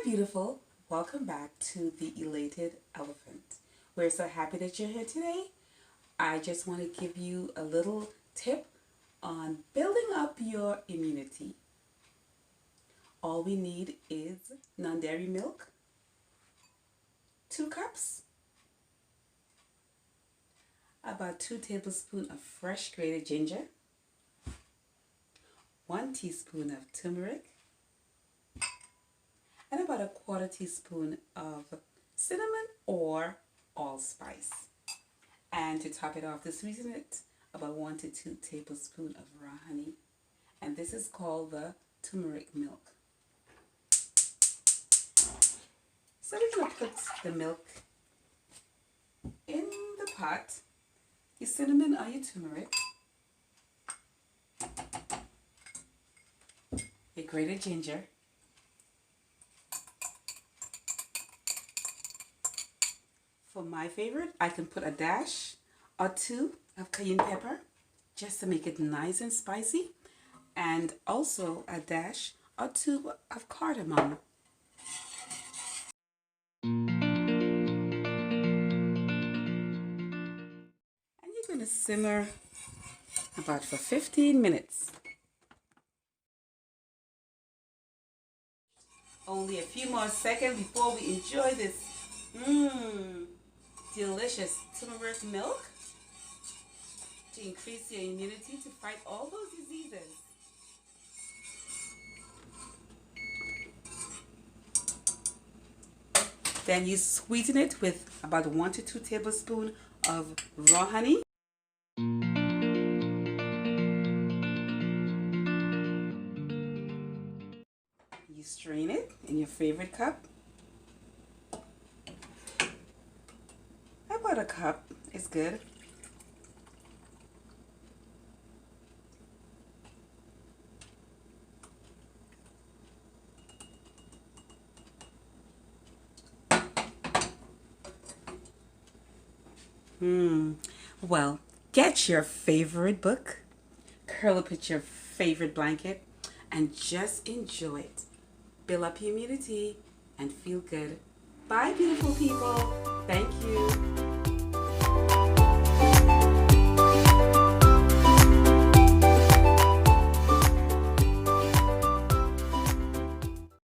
beautiful. Welcome back to the Elated Elephant. We're so happy that you're here today. I just want to give you a little tip on building up your immunity. All we need is non-dairy milk, 2 cups, about 2 tablespoons of fresh grated ginger, 1 teaspoon of turmeric, and about a 1/4 teaspoon of cinnamon or allspice. And to top it off, to sweeten it, about 1 to 2 tablespoons of raw honey. And this is called the turmeric milk. So we're going to put the milk in the pot, your cinnamon or your turmeric, your grated ginger, for my favorite, I can put a dash or 2 of cayenne pepper just to make it nice and spicy, and also a dash or 2 of cardamom. And you're going to simmer about for 15 minutes. Only a few more seconds before we enjoy this delicious turmeric milk to increase your immunity to fight all those diseases. Then you sweeten it with about 1 to 2 tablespoons of raw honey. You strain it in your favorite cup. About a cup is good. Well, get your favorite book, curl up with your favorite blanket, and just enjoy it. Build up your immunity and feel good. Bye, beautiful people. Thank you.